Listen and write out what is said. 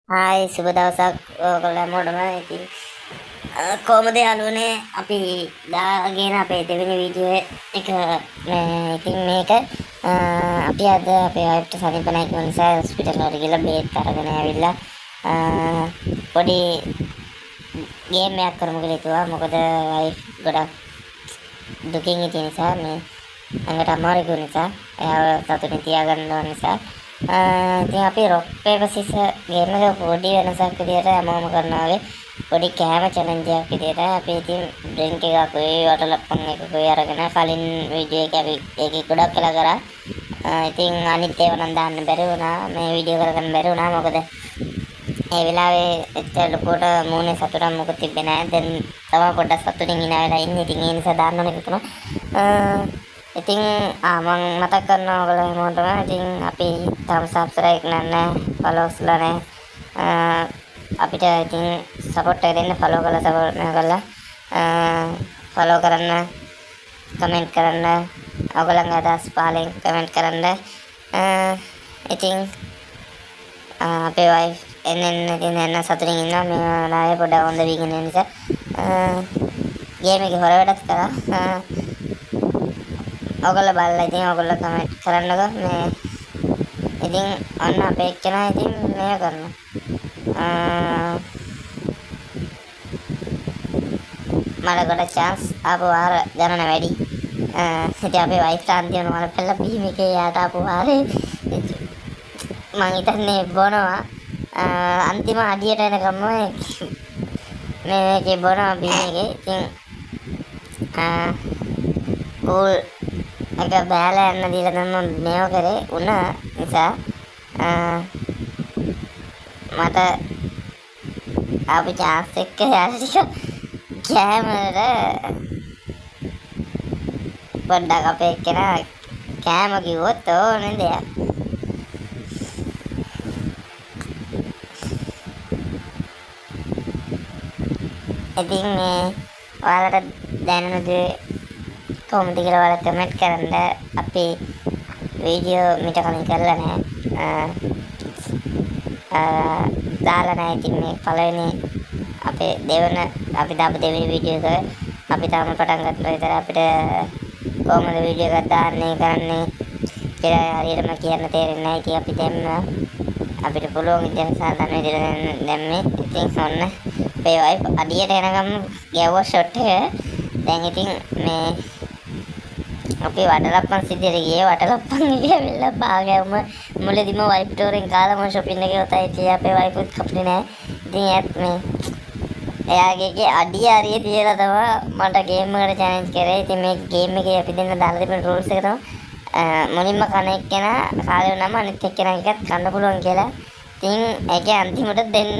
Hi සුබ දවසක් ඔයගොල්ලෝ හැමෝටම. ඉතින් කොහමද යාළුවනේ අපි දාගෙන අපේ දෙවෙනි වීඩියෝ එක ඉතින් මේක අපි අද අපේ වයිෆ්ට සනීප නැති නිසා හොස්පිටල් වලට ගිහලා බේත් අරගෙන ආවිල්ලා පොඩි ගේම් එකක් කරමු කියලා හිතුවා. මොකද වයිෆ් ගොඩක් දුකින් හිටිය නිසා මේ ඇඟට අමාරු වුණ නිසා එයාව සතුටින් තියාගන්න ඕන නිසා ඉතින් අපි රොක් පේපර් සිසර් ගේම් එක පොඩි වෙනසක් විදියට හැමෝම කරනවා වගේ පොඩි කෑම චැලෙන්ජ් එකක් විදියට අපි ඉතින් ඩ්‍රින්ක් එකක් ඔය වටලප්පන් එකක් ඔය අරගෙන කලින් වීඩියෝ එක අපි ඒකේ ගොඩක් කළා කරා. ඉතින් අනිත් ඒවා නම් දාන්න බැරි වුණා, මේ වීඩියෝ කරගන්න බැරි වුණා. මොකද ඒ වෙලාවේ එච්චර ලොකුට මූණේ සතුටක් මොකද තිබ්බේ නැහැ. දැන් තව පොඩ්ඩක් සතුටින් hina වෙලා ඉන්නේ. ඉතින් ඒ නිසා දාන්න ඕනේ කියලා. ඉතින් මම මතක් කරනවා ඔයගොල්ලෝ හැමෝටම. ඉතින් අපි තාම සබ්ස්ක්‍රයිබ් නැහැ, ෆලෝස්ලා නැහැ. අපිට ඉතින් සපෝට් එක දෙන්න, ෆලෝ කරලා ෆලෝ කරන්න, කමෙන්ට් කරන්න, ඔයගොල්ලන්ගේ අදහස් පහලින් කමෙන්ට් කරන්න. ඉතින් අපේ වයිෆ් එන්න සතුටින් ඉන්නවා. මේ වෙලාවේ පොඩ්ඩක් හොඳ වීගෙන යන නිසා ගේම් එකේ හොර වැඩක් කරා. ඔයගොල්ලෝ බලලා ඉතින් ඔයගොල්ලෝ කමෙන්ට් කරන්නකෝ. මේ ඉතින් අන්න අපේ එක්කෙනා ඉතින් මේක කරනවා. මට ගොඩ chance ආපු වාර ගණන වැඩි. ඉතින් අපේ වයිෆ් අන්තිම වල පෙළ බීම් එකේ යාට ආපු වාරේ මං හිතන්නේ බොනවා අන්තිම අඩියට එනකම්ම මේකේ බොනවා බීම් එකේ. ඉතින් කූල් එක බෑලා යන්න දීලා තමයි මේව කරේ උන නිසා මට ආපු chance එක යාළුවා කැමරා පොඩ්ඩක් අපේ කෙනා කෑම කිව්වොත් ඕනේ දෙයක්. ඉතින් මේ ඔයාලට දැනෙන දේ කොහොමද කියලා ඔයාලා කමෙන්ට් කරන්න. අපි වීඩියෝ මිට කලින් කරලා නැහැ, දාලා නැහැ. ඉතින් මේ පළවෙනි අපේ අපි දාපු දෙවෙනි වීඩියෝ එක අපි තාම පටන් ගත්තා විතර අපිට කොහොමද වීඩියෝ එකක් දාන්නේ කරන්නේ කියලා හරියටම කියන්න තේරෙන්නේ නැහැ. ඉතින් අපි දැන් අපිට පුළුවන් විදිහට සාධන විදිහට දැම්මේ. ඉතින් ඔන්න අපේ වයිෆ් අඩියට එනකම් ගැව්වා ෂොට් එක. දැන් ඉතින් මේ අපි වටලප්පන් සිද්ධියට ගියේ. වටලප්පන් ගිහලා බාගෑවම මුලදීම වයිෆ් ටෝරෙන් කාලා මම shopping එකේ උතයි ඉතින් අපේ වයිෆ් උත් කප්පේ නෑ. ඉතින් ඒත් මේ එයාගේ අඩිය හරිය තියලා තමයි මට ගේම් එකට චැලෙන්ජ් කරේ. ඉතින් මේ ගේම් එකේ අපි දෙන්න දාලා තිබෙන රූල්ස් එක තමයි මුලින්ම කන එක්කෙනා කාලේ වුණාම අනිත් එක්කෙනා එකත් කන්න පුළුවන් කියලා. ඉතින් ඒකේ අන්තිමට දෙන්න